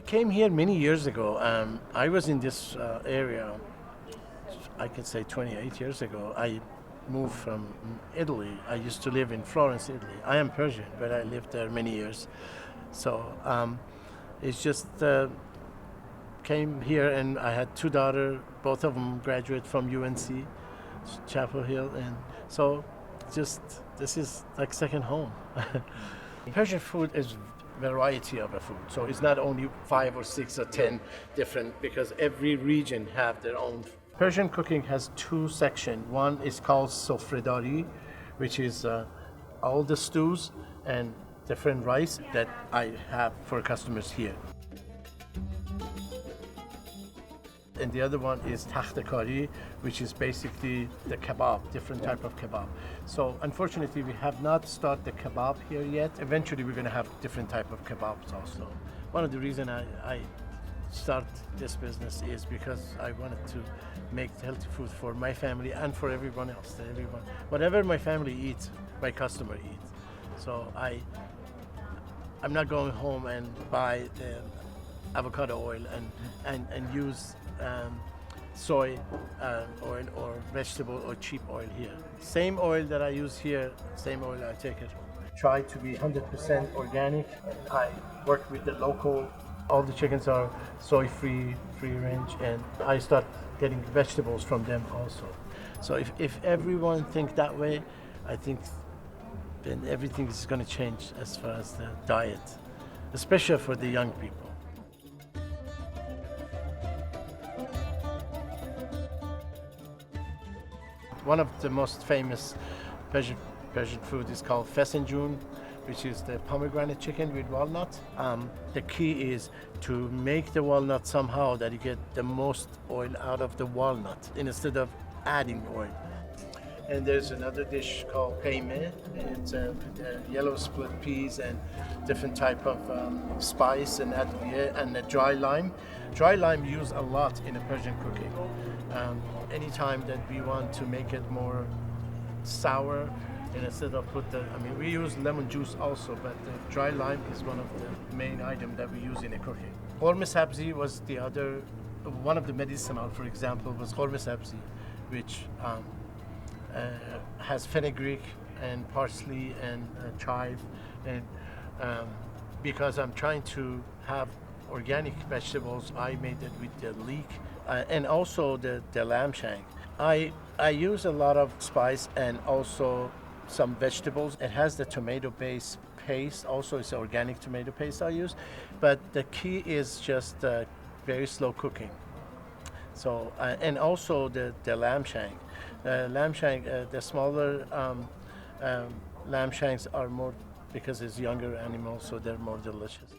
came here many years ago. I was in this area, I could say 28 years ago. I moved from Italy. I used to live in Florence, Italy. I am Persian, but I lived there many years. So it's just came here, and I had two daughters. Both of them graduate from UNC, Chapel Hill, and so just this is like second home. Persian food is variety of a food, so it's not only 5 or 6 or 10 different, because every region have their own. Persian cooking has two sections. One is called sofredari, which is all the stews and different rice that I have for customers here. And the other one is takhtekari, which is basically the kebab, different type of kebab. So unfortunately, we have not started the kebab here yet. Eventually, we're going to have different type of kebabs also. One of the reasons I start this business is because I wanted to make healthy food for my family and for everyone else. Whatever my family eats, my customer eats. So I'm not going home and buy the avocado oil and use soy oil or vegetable or cheap oil here. Same oil that I use here, same oil I take it home. Try to be 100% organic. I work with the local. All the chickens are soy-free, free-range, and I start getting vegetables from them also. So if everyone think that way, I think then everything is going to change as far as the diet, especially for the young people. One of the most famous Persian food is called fesenjoon, which is the pomegranate chicken with walnut. The key is to make the walnut somehow that you get the most oil out of the walnut instead of adding oil. And there's another dish called peyme. It's yellow split peas and different type of spice and advieh and dry lime. Dry lime used a lot in a Persian cooking. Anytime that we want to make it more sour, and instead of we use lemon juice also, but the dry lime is one of the main items that we use in a cooking. Khorme sabzi was the other, one of the medicinal, for example, was khorme sabzi, which has fenugreek and parsley and chive, and because I'm trying to have organic vegetables, I made it with the leek and also the lamb shank. I use a lot of spice and also some vegetables. It has the tomato-based paste. Also, it's organic tomato paste I use. But the key is just very slow cooking. So and also the lamb shank. The smaller lamb shanks are more, because it's younger animals, so they're more delicious.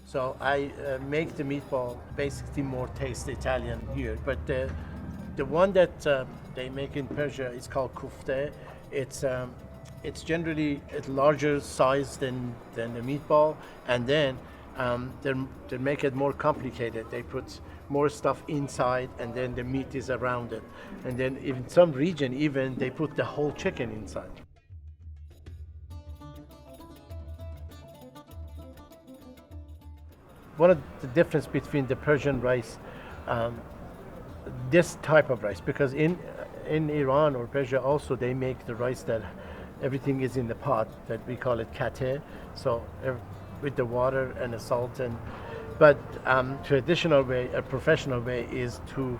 So I make the meatball basically more taste Italian here, but the one that they make in Persia is called kufte. It's generally a larger size than the meatball, and then they make it more complicated. They put more stuff inside, and then the meat is around it, and then in some region even they put the whole chicken inside. One of the difference between the Persian rice, this type of rice, because in Iran or Persia also they make the rice that everything is in the pot, that we call it kate, so with the water and the salt, but traditional way, a professional way is to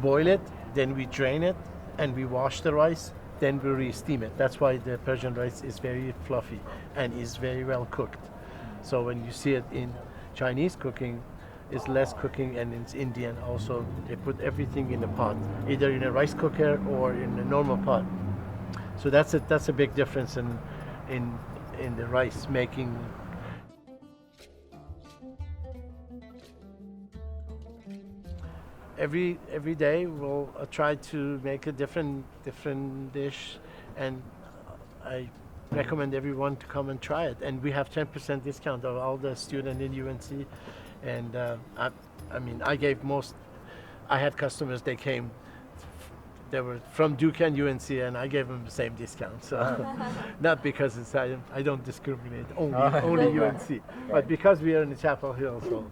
boil it, then we drain it and we wash the rice, then we re-steam it. That's why the Persian rice is very fluffy and is very well cooked. So when you see it in Chinese cooking, is less cooking, and it's Indian also. They put everything in a pot, either in a rice cooker or in a normal pot. So that's a big difference in the rice making. Every day we'll try to make a different dish, and I recommend everyone to come and try it. And we have 10% discount of all the students in UNC. And I had customers, they came they were from Duke and UNC, and I gave them the same discount. So, not because I don't discriminate, only UNC, but because we are in the Chapel Hill. So